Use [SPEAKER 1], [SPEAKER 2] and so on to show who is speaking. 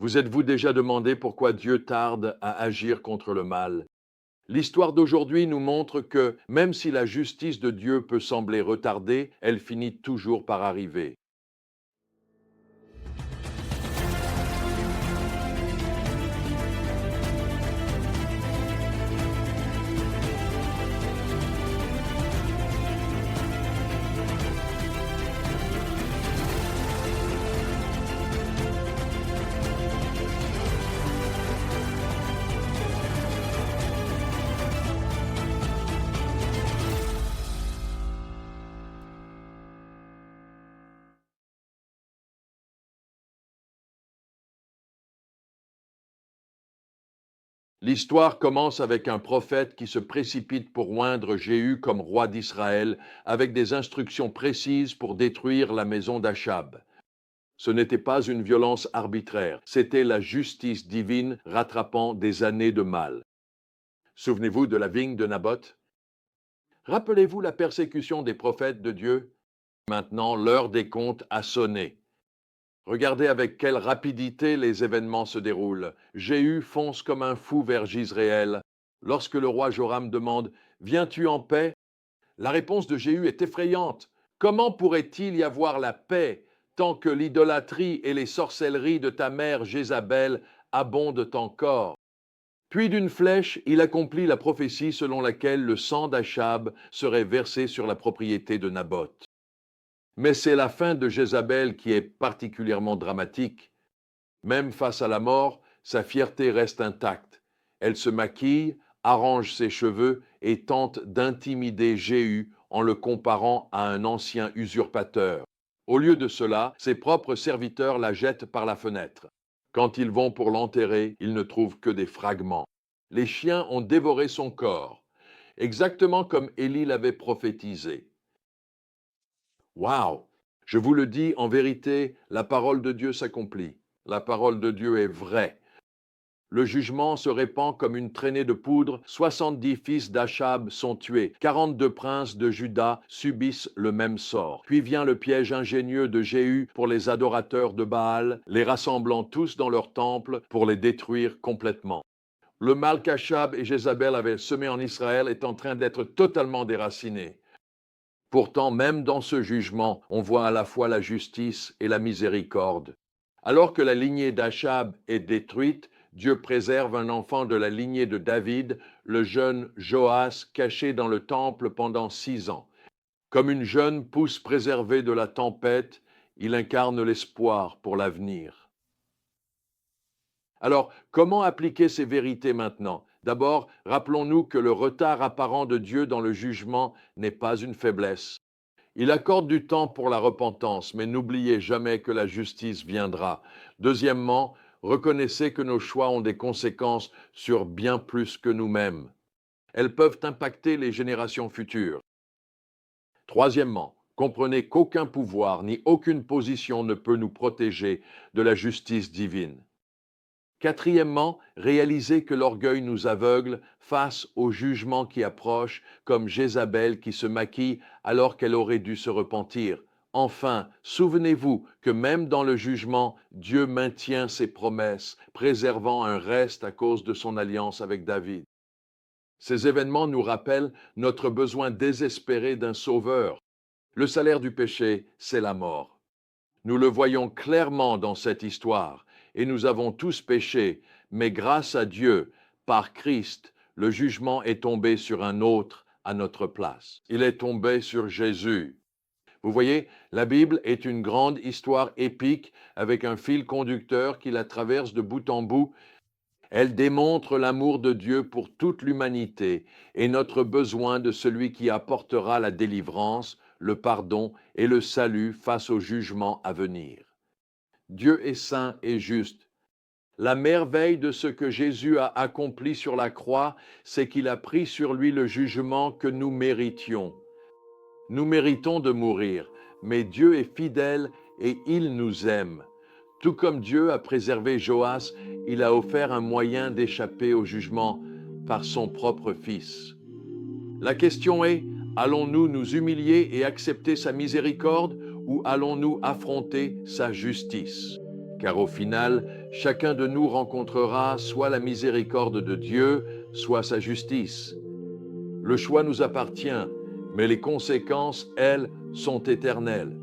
[SPEAKER 1] Vous êtes-vous déjà demandé pourquoi Dieu tarde à agir contre le mal? L'histoire d'aujourd'hui nous montre que même si la justice de Dieu peut sembler retardée, elle finit toujours par arriver. L'histoire commence avec un prophète qui se précipite pour oindre Jéhu comme roi d'Israël avec des instructions précises pour détruire la maison d'Achab. Ce n'était pas une violence arbitraire, c'était la justice divine rattrapant des années de mal. Souvenez-vous de la vigne de Naboth? Rappelez-vous la persécution des prophètes de Dieu? Maintenant, l'heure des comptes a sonné. Regardez avec quelle rapidité les événements se déroulent. Jéhu fonce comme un fou vers Jizréel. Lorsque le roi Joram demande « Viens-tu en paix ?» La réponse de Jéhu est effrayante. Comment pourrait-il y avoir la paix tant que l'idolâtrie et les sorcelleries de ta mère Jézabel abondent encore? Puis d'une flèche, il accomplit la prophétie selon laquelle le sang d'Achab serait versé sur la propriété de Naboth. Mais c'est la fin de Jézabel qui est particulièrement dramatique. Même face à la mort, sa fierté reste intacte. Elle se maquille, arrange ses cheveux et tente d'intimider Jéhu en le comparant à un ancien usurpateur. Au lieu de cela, ses propres serviteurs la jettent par la fenêtre. Quand ils vont pour l'enterrer, ils ne trouvent que des fragments. Les chiens ont dévoré son corps, exactement comme Élie l'avait prophétisé. Waouh! Je vous le dis, en vérité, la parole de Dieu s'accomplit. La parole de Dieu est vraie. Le jugement se répand comme une traînée de poudre. 70 fils d'Achab sont tués. 42 princes de Juda subissent le même sort. Puis vient le piège ingénieux de Jéhu pour les adorateurs de Baal, les rassemblant tous dans leur temple pour les détruire complètement. Le mal qu'Achab et Jézabel avaient semé en Israël est en train d'être totalement déraciné. Pourtant, même dans ce jugement, on voit à la fois la justice et la miséricorde. Alors que la lignée d'Achab est détruite, Dieu préserve un enfant de la lignée de David, le jeune Joas, caché dans le temple pendant 6 ans. Comme une jeune pousse préservée de la tempête, il incarne l'espoir pour l'avenir. Alors, comment appliquer ces vérités maintenant? D'abord, rappelons-nous que le retard apparent de Dieu dans le jugement n'est pas une faiblesse. Il accorde du temps pour la repentance, mais n'oubliez jamais que la justice viendra. Deuxièmement, reconnaissez que nos choix ont des conséquences sur bien plus que nous-mêmes. Elles peuvent impacter les générations futures. Troisièmement, comprenez qu'aucun pouvoir ni aucune position ne peut nous protéger de la justice divine. Quatrièmement, réalisez que l'orgueil nous aveugle face au jugement qui approche, comme Jézabel qui se maquille alors qu'elle aurait dû se repentir. Enfin, souvenez-vous que même dans le jugement, Dieu maintient ses promesses, préservant un reste à cause de son alliance avec David. Ces événements nous rappellent notre besoin désespéré d'un sauveur. Le salaire du péché, c'est la mort. Nous le voyons clairement dans cette histoire, et nous avons tous péché, mais grâce à Dieu, par Christ, le jugement est tombé sur un autre à notre place. Il est tombé sur Jésus. Vous voyez, la Bible est une grande histoire épique avec un fil conducteur qui la traverse de bout en bout. Elle démontre l'amour de Dieu pour toute l'humanité et notre besoin de celui qui apportera la délivrance, le pardon et le salut face au jugement à venir. Dieu est saint et juste. La merveille de ce que Jésus a accompli sur la croix, c'est qu'il a pris sur lui le jugement que nous méritions. Nous méritons de mourir, mais Dieu est fidèle et il nous aime. Tout comme Dieu a préservé Joas, il a offert un moyen d'échapper au jugement par son propre Fils. La question est, allons-nous nous humilier et accepter sa miséricorde ou allons-nous affronter sa justice? car au final, chacun de nous rencontrera soit la miséricorde de Dieu, soit sa justice. Le choix nous appartient, mais les conséquences, elles, sont éternelles.